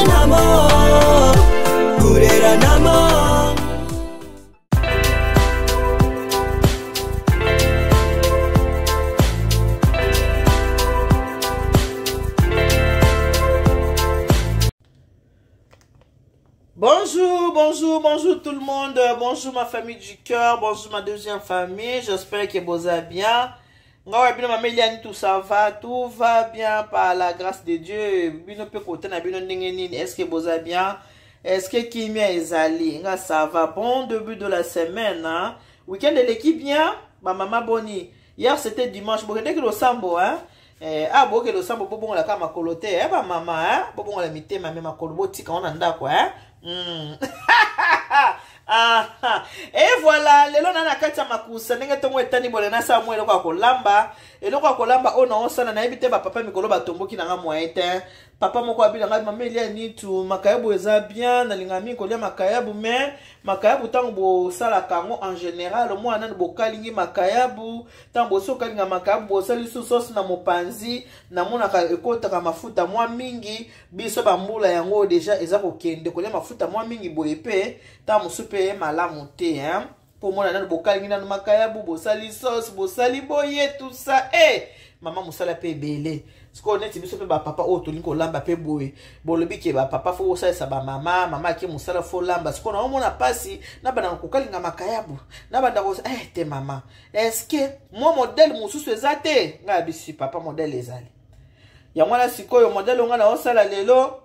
namo, kurera namo. Bonjour, bonjour, bonjour tout le monde. Bonjour ma famille du cœur, bonjour ma deuxième famille. J'espère que vous allez bien. Tout va bien par la grâce de Dieu. Est-ce que vous allez bien? Est-ce que Kimia est allé? Ça va, bon début de la semaine. Hein? Week-end de l'équipe bien? Ma maman Bonnie. Hier c'était dimanche. Vous regardez que le sambo, hein? Bon que le sambo, bon la kama kolote, bah maman, hein? Bon la mité, ma même koloboti quand on anda quoi, hein? Et voilà, le lona na kati ya makusa ndenge tongo etani bole na sa mwe eloko kolamba ona osana na ebite ba papa mikolo batomboki na nga moyen papa moko abila nga mama elia ni tu makayabu eza bien na lingami kolia makayabu mais makayabu tango bo sala kango en général mo anani bo kalingi makayabu tango bo so kalinga makayabu bo sali sauce na mopanzi na mona ka ekota ka mafuta mwa mingi biso bambula yango déjà eza ko kende kolia mafuta mwa mingi boye pe ta musupe malamu te hein pour moi nani bo kalingi na makayabu bo sali sauce bo sali boye tout ça maman musala pe belé siko neti biso pe ba papa o to linko lamba pe boye bolobi ke ba papa fo sa ba mama ke musala fo lamba siko na omona pasi na bana ko kalinga makayabu na banda ko te mama est-ce que moi modèle mususu ezate nga bisi papa modèle ezali ya mwana siko yo modèle nga na osala lelo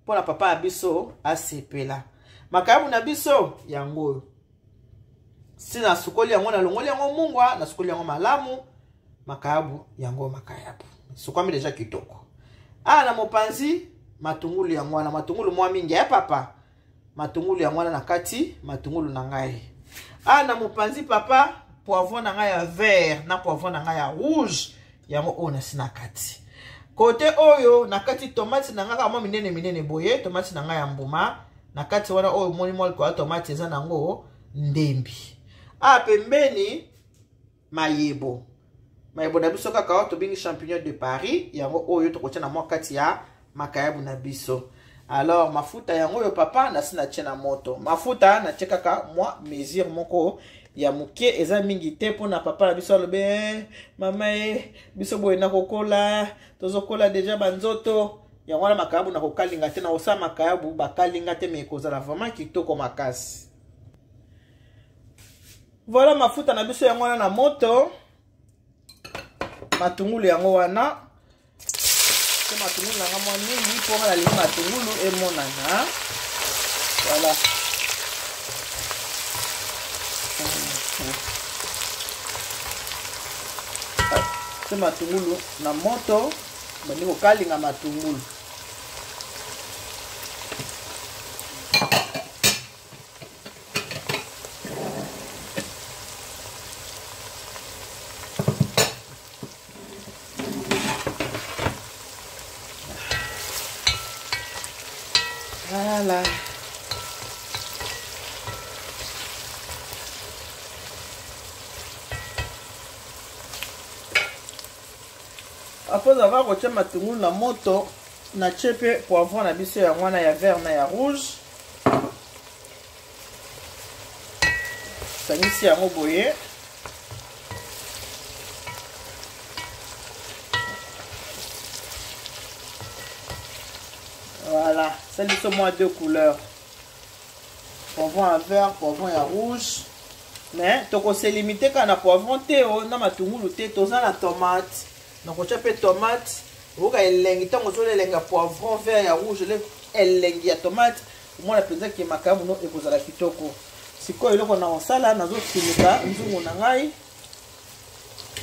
pona papa abiso asepela makayabu na biso yango sina sukoli yango na longoli yango mungwa na sukoli yango malamu makayabu yango makayabu sukwami deja kitoko na mopanzi matungulu yango na matungulu mwa mingi ya papa matungulu yango na kati matungulu na ngai na mopanzi papa poivron na ngai ya vert na poivron na ngai ya rouge yango ona sina kati kote oyo na kati tomate na ngai kama minene boye tomate na ngai ya mbuma na kati wana oyo moni mwa kwa tomate eza nango ndembi pembeni mayebo na biso kaka to bingi champignon de Paris yango oyo to kotia na mwa kati ya makayabu na biso. Alors mafuta yango yo papa na sina tena moto mafuta na cheka ka mwa mesure moko ya muke eza mingi te pona papa na biso lobe mama biso boye na kokola tozokola deja banzoto yango na makayabu na kokalinga te na osa makayabu bakalinga te me kozala vraiment kitoko makasi. Voilà mafuta na biso yango na moto matungulu yango wana ke matungulu nanga mwa mingi mpo nga nalingi matungulu emonana voilà ke matungulu na moto bandi kokalinga matungulu Voilà. Après avoir retiré matungulu na moto na chepe poivron na biso ya mwana ya vert na ya rouge sangisi yango boye voilà, c'est seulement deux couleurs. Poivron à vert, poivron à rouge. Mais tu peux se limiter quand on a poivron thé, on a matungulu thé, tu as la tomate. Donc on a tomate, vous avez un poivron vert et rouge, il y a tomate. Moi la plaisir qui est macabre non et vous avez la kitoko. Si quoi il y a ça là, nous avons nous ngai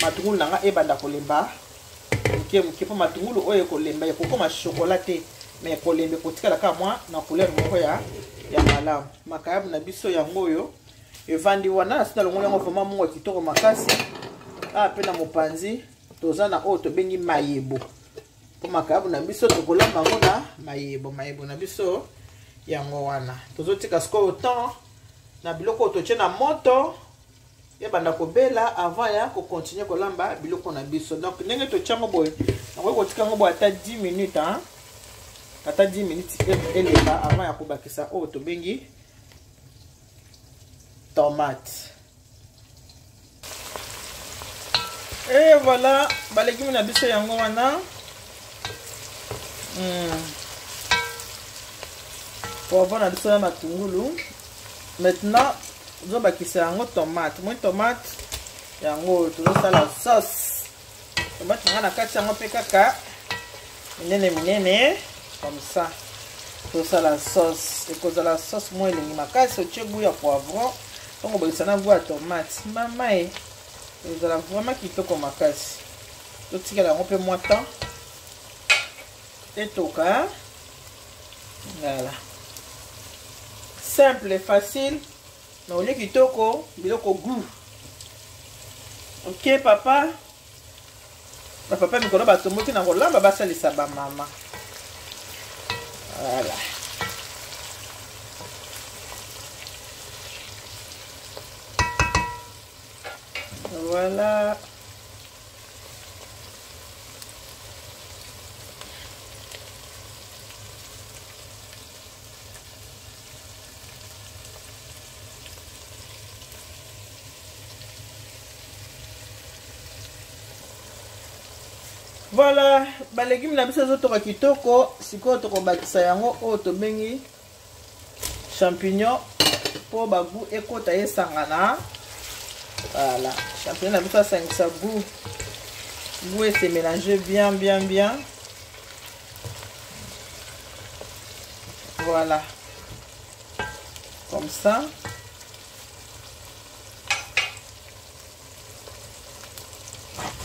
matungulu nanga e banda kolemba. Ok, pour matungulu oyo kolemba, il faut comme chocolaté. Mais kolembe kotika la kama na couleur moko ya malamu makayabu na biso yango yo evandi wana sina longo yango vraiment mongo kitoko makasi pe na mopanzi tozana o to bengi mayebo po makayabu na biso tokolamba ngo na mayebo na biso yango wana tozotika sko autant na biloko to tche na moto banda kobela avant ya ko continuer kolamba biloko na biso donc ndenge to tchango boy na ko tika ngo boy ata 10 minutes hein ata 10 minutes eleka avant ya kobakisa oyo tobengi tomate. Et voilà, ba légumes na biso yango wana. Poivron na biso na matungulu. Maintenant, zo bakisa yango tomate. Moi tomate yango tozosala sauce. Tomate nga na kati yango pe kaka minene comme ça. Tozosala sauce. Ekozala sauce mo elengi makasi otie goût ya poivron. Donc bakisa na goût ya tomate. Mama e tozosala vraiment kitoko makasi. Totikela yango pe mwa temps. Etoka. Voilà. Simple et facile. Mais au lieu kitoko, biloko goût. Ok papa. Papa mikolo batombo ki na kolamba basalisa ba mama. Voilà. Voilà. Voilà, ba légumes na biso zoto ka kitoko, siko to ko bakisa yango o to bengi champignon po ba goût ekota esangana. Voilà, champignon na biso ça goût. Goût et se mélanger bien. Voilà. Comme ça.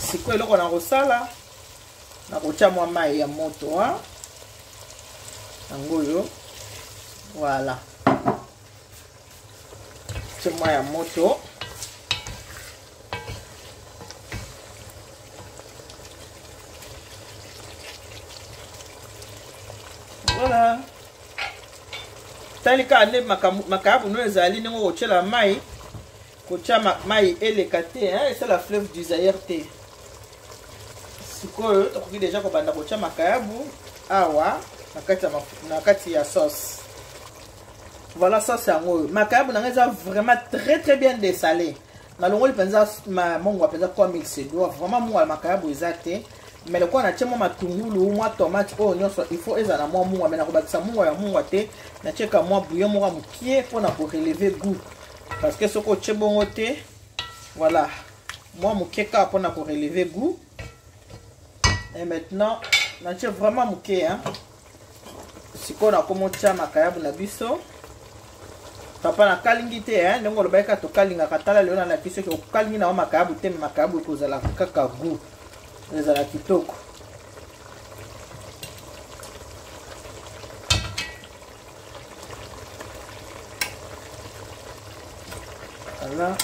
Siko eloko na kosala. Na kocha mwa mai ya moto ha ngoyo. Voilà, c'est moi ya moto. Voilà, talika ane makabu no ezali ningo kochela mai, kocha mai elekate hein, et c'est la fleuve du Zaïre te. Sikoyo tokoki déjà kobanda kocha makayabu awa na kati ya sauce. Voilà sauce yango. Makayabu na ngeza vraiment très bien dessalé. Na longo lipenza mongo penza comme il se doit. Vraiment mongo makayabu ezate. Mais le quoi na tchemo matungulu, mwa tomate oignon, il faut ezana mwa mongo mais na kobakisa mongo ya mongo te. Na tcheka mwa bouillon mwa mukie pour na ko relever goût. Parce que soko tchebongo te. Voilà. Mwa mukie ka pour na ko relever goût. Et maintenant, on a vraiment mouké hein. Si on a commencé à makayabu na biso. Papa na kalingite hein, donc le baika to kalinga katala le na kiso ko kalingi na makayabu te makayabu ko zala kaka goût. Ezala kitoko. Voilà.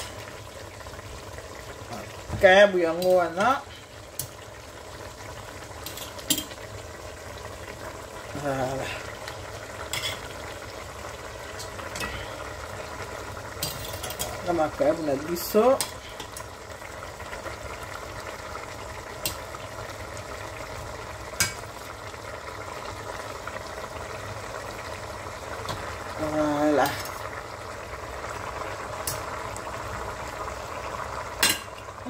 Makayabu yango wana. Voilà. La makayabu na biso. Voilà.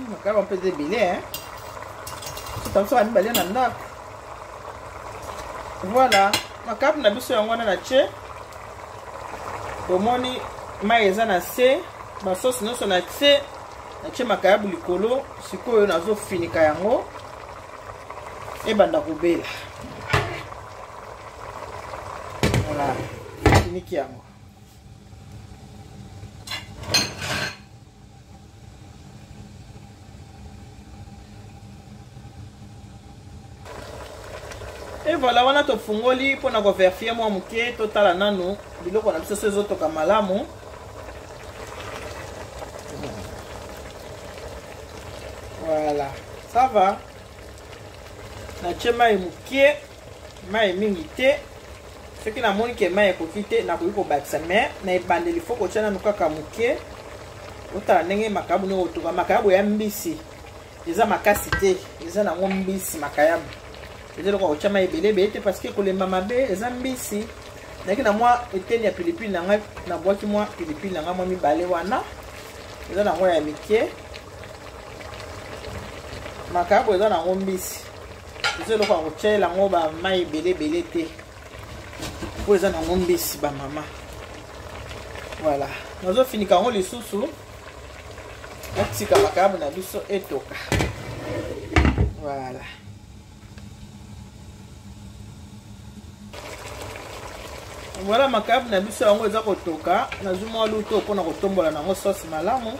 Makayabu un peu débile hein. C'est comme ça on va aller dans le. Voilà, makayabu na biso yango na che. Bomoni mai eza na se, ba sauce nyonso na se, na che makayabu likolo, sikoyo nazo finika yango. E banda kobela. Voilà, finiki yango. Et voilà, on a tout fungoli pour nous vérifier moi muke total nanu biloko na biso sezo to kamalamu. Voilà, ça va. Na chema muke mai mingi te. Ce qui na moni ke mai ko kite na ko ko bakisa mais na ebandeli faut ko tshana nukaka muke. Otala ndenge makabu no otuka makabu ya mbisi. Eza makasi te, eza na mbisi makayabu. ezelo kwa chama ebele bete parce que kolemba mabe eza mbisi naki na mwa eteni ya pilipili na ngai na boaki mwa pilipili na ngai mwa mibale wana eza nango ya mike makabo eza nango mbisi ezelo kwa kochela ngo ba mai ebele te po eza nango mbisi ba mama voilà nazo finika ngo lisusu natika makabo na biso etoka voilà voilà makabo na biso yango eza kotoka nazuma luto pona kotombola nango sauce malamu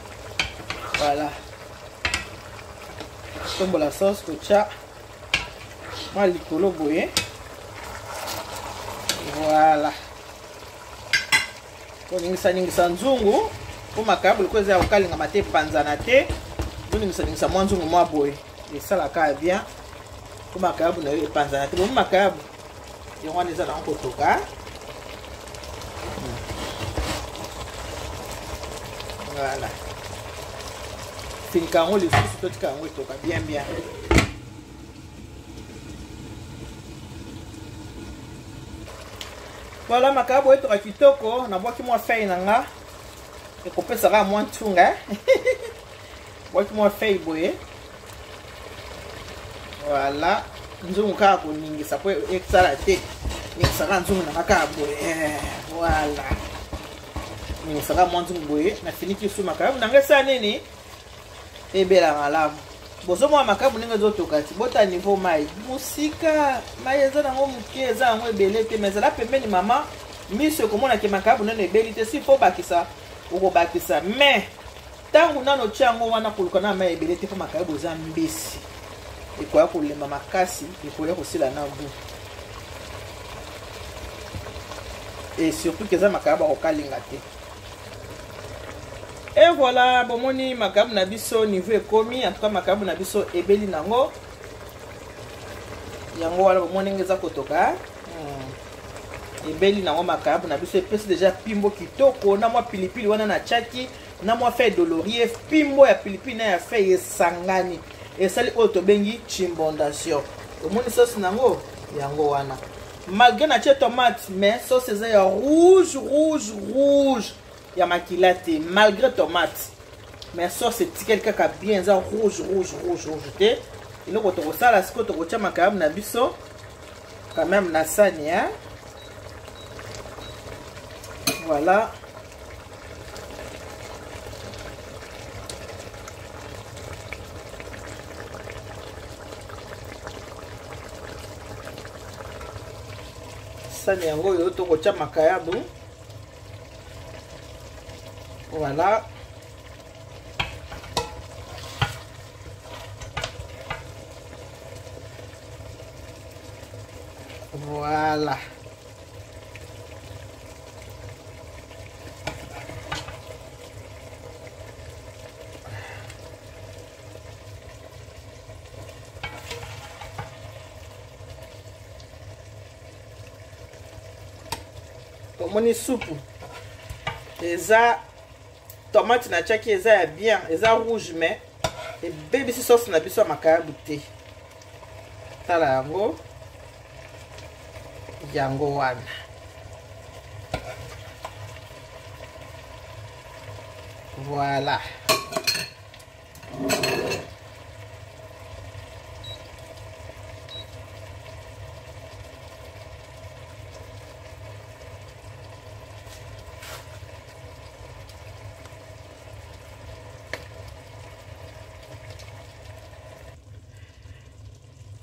voilà tombola sauce kocha ma likolo boye voilà koningisa nzungu po makabo liko eza kokalinga mate panzana te ningisa mwa nzungu mwa boye esalaka bien po makabo na yo epanzana te bomo makabo yango wana eza nango kotoka voilà finika yango lisusu totika yango etoka bien voilà makabo etoka kitoko nabwaki mwa fei na nga ekopesaka mwa ntunga bwaki mwa fei boye voilà nzungu kaka koningisa po esala te ningisaka nzungu na nga kaka boye voilà ningisaka mwa nzungu boye nafiniki su makabo na nga esa nini ebela malamu bozomwa makabo ndenge ezotoka ti bota niveau mai musika mai eza nango moke eza yango ebele te mais ezala pembeni mama miso ekomonaki makabo nano ebeli te si fo bakisa okobakisa mais ntango nano tia yango wana koluka na mai ebele te mpo makabo eza mbisi ekoya kolemba makasi ekoya kosila na bu et surtout keza makabo akokalinga te. Et voilà, bomoni makabo na biso niveau ekomi, en tout cas makabo na biso ebeli nango. Yango wala bomoni ngeza kotoka. Ebeli nango makabo na biso epesi déjà pimbo kitoko na mwa pilipili wana na chaki na mwa feuille de laurier pimbo ya pilipili na ya feuille esangani. Esali oyo tobengi chimbondation. Bomoni sauce nango yango wana. Malgré na tie tomate mais sauce eza ya rouge. Ya makila te malgré tomate mais sauce etikeli kaka bien eza rouge te eloko tokosala sikoyo tokotia makabo na biso quand même na sani hein? Voilà sani yango oyo tokotia makabo. Voilà. Voilà. Tomoni soupe. Eza tomate na chaki eza ya bien, eza rouge mais et baby sauce na biso makabo te. Tala yango wana. Voilà.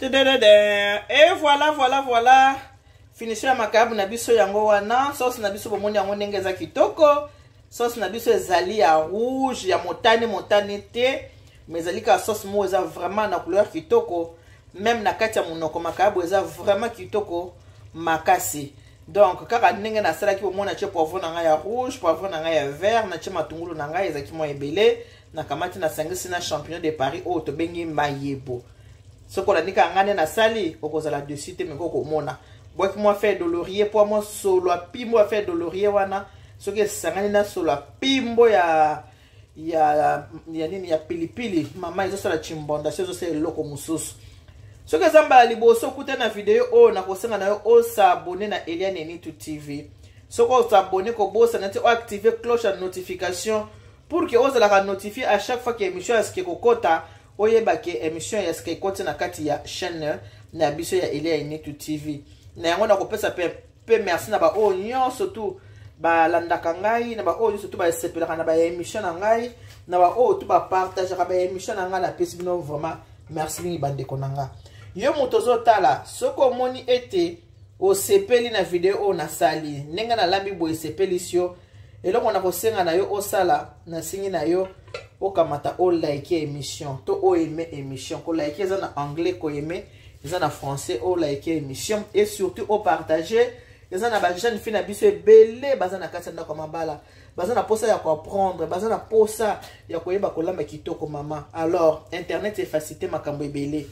Et voilà. Finition ya makabo na biso yango wana. Sauce na biso bomoni yango ndenge eza kitoko. Sauce na biso ezali ya rouge, ya motane te. Mais ezali ka sauce mo eza vraiment na couleur kitoko. Même na kati ya monoko makabo eza vraiment kitoko makasi. Donc kaka ndenge na sala ki bomona tie poivron na nga ya rouge, poivron na nga ya vert, na tie matungulu na nga ezaki mo ebele. Na kamati na sangisi na champignon de Paris o to bengi mayebo. Soko la nika ngane na sali okozala dessus te meko komona boki moi faire de laurier pour moi solo pimbo faire de laurier wana soki sangani na solo pimbo ya nini ya pilipili mama izo sala chimbonda sezo se loko mususu Ce que zamba liboso écouter na vidéo oh na kosenga na yo o s'abonner na Eliane Nitu TV. Ce que s'abonner ko bossa na te activer cloche de notification pour que vous la notifier à chaque fois que émission est ce kokota oyeba ke émission est ce kokota na kati ya chaîne na biso ya Eliane Nitu TV. Na yango na kopesa pe merci na ba o nyon surtout ba landaka ngai na ba o surtout ba sepelaka na ba émission na ngai na ba o tout ba partage ka ba émission na ngai na pesi bino vraiment merci mingi bande konanga yo motozo tala soko moni ete o sepeli na video o na sali nenga na lambi boy sepeli sio eloko na kosenga na yo o sala na singi na yo o kamata o like émission to o aimer émission ko like eza na anglais ko aimer eza na français o like émission et surtout o partager eza na ba jeune fille na biso ebele baza na kati ndako mabala baza na posa ya comprendre baza na posa ya koyeba kolamba kitoko mama alors internet efacilité makambo ebele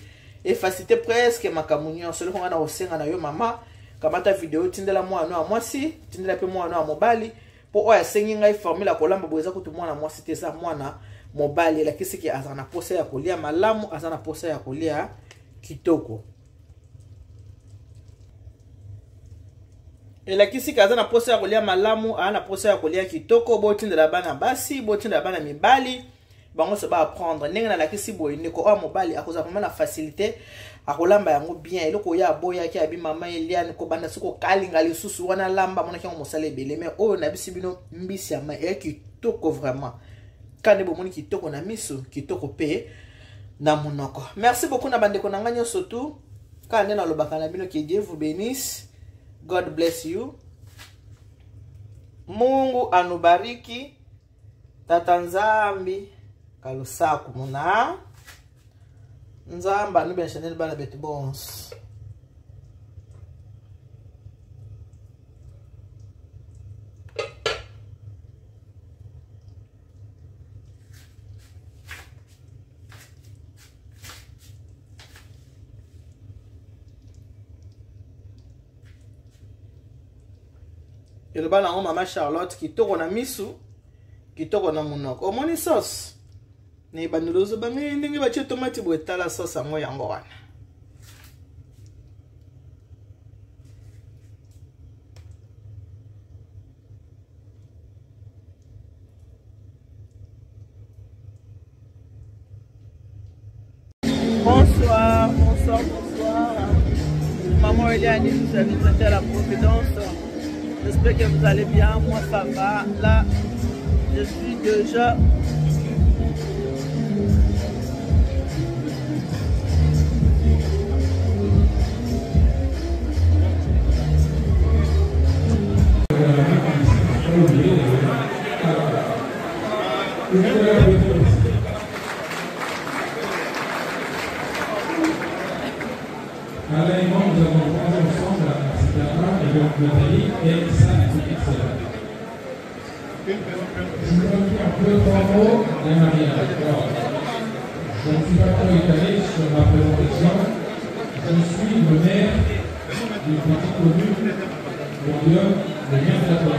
efacilité presque makambo nyonso solo ngana osenga na yo mama kamata video tindela mwana wa mwasi tindela pe mwana wa mobali po oya sengi ngai formula kolamba boza kutu mwana mwasi teza mwana mobali la kisiki azana posa ya kolia malamu azana posa ya kolia kitoko elakisi kaza na posa ya kolia malamu ana posa ya kolia kitoko botindela bana basi botindela bana mibali bango se ba apprendre ndenge na lakisi boye ndeko o mobali akoza vraiment na facilité akolamba yango bien eloko ya boya ki abi mama Eliane ko banda siko kalinga lisusu wana lamba mona ki mosala ebele mais oyo na bisi bino mbisi ya mai kitoko vraiment kande bomoni kitoko na miso kitoko pe na monoko. Merci beaucoup na bande konanga nyonso tout kande na lobaka na bino que Dieu vous bénisse. God bless you. Mungu anubariki. Tata Nzambi kalusaku muna. Nzamba nube chanel bana betu bons. Et le bala maman Charlotte qui toko na misu qui toko na munoko omoni sauce ne banulozo ba ndenge ba tomate bo etala sauce ango yango wana bonsoir maman Eliane vous avez été à la Providence. J'espère que vous allez bien, moi ça va, là je suis déjà Nathalie et ça, je me dis un peu trop des mariages. Je ne suis pas trop étalé sur ma présentation. Je suis le maire d'une petite commune mondiale de Bien-Flaton.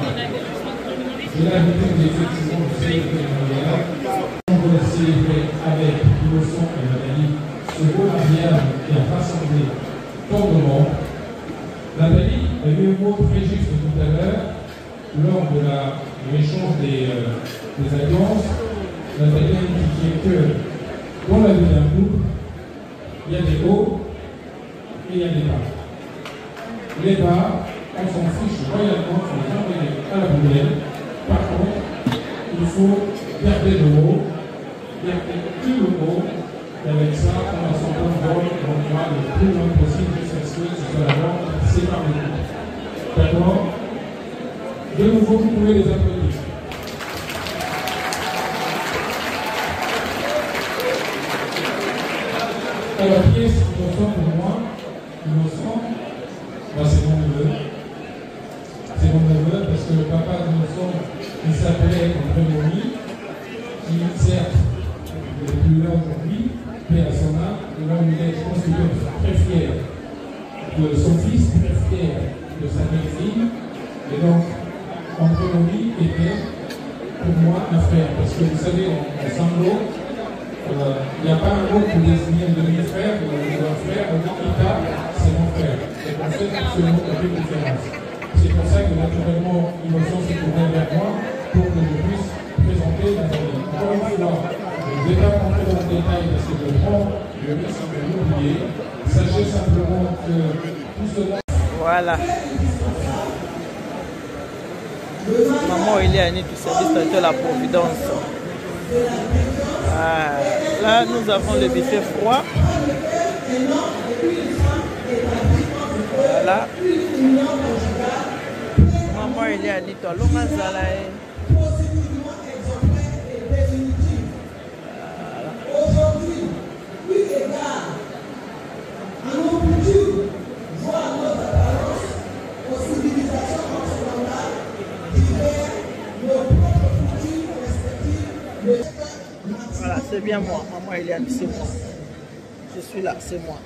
J'ai l'habitude effectivement de célébrer les mariages. On veut célébrer avec Innocent et Nathalie ce beau mariage qui a rassemblé tant de monde. Nathalie a eu un mot très juste tout à l'heure, lors de l'échange des alliances. Nathalie a indiqué que dans la vie d'un couple, il y a des hauts et il y a des bas. Les bas, on s'en fiche royalement, il faut les envoyer à la poubelle. Par contre, il faut garder le haut, garder tout le haut, et avec ça, on a son bon vol, on va le plus loin possible jusqu'à ce que ce soit la vente. C'est par le coup. D'accord? De nouveau, vous pouvez les applaudir. Alors, qui est innocent pour moi? Innocent, c'est mon neveu. C'est mon neveu parce que le papa d'Innocent, il s'appelait André, qui certes n'est plus là aujourd'hui, mais à son âme, et là où il est, je pense qu'il est très fier de son fils, très fier de sa belle-fille. Et donc, André était pour moi un frère. Parce que vous savez, en Sanglo, Il n'y a pas un mot pour désigner un demi-frère ou un frère. On dit Ita, c'est mon frère. Et on sait que ce mot fait différence. C'est pour ça que naturellement, l'émotion s'est tournée vers moi pour que je puisse présenter la famille. Encore une fois, je ne vais pas rentrer dans le détail parce que je prends le risque de l'oublier. Sachez simplement que tout cela. Voilà. Maman Eliane du service de la Providence. Ah, là, nous avons le buffet froid. Voilà. Maman Eliane du Lomazala. Voilà, c'est bien moi. Maman Eliane, c'est moi. Je suis là, c'est moi.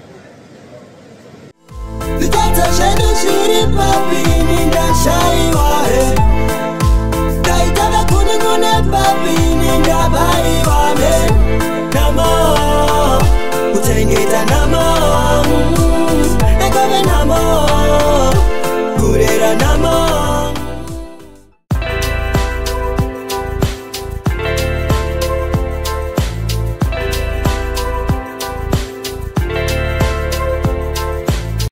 Vitata shenu shiri papi ninda shaiwa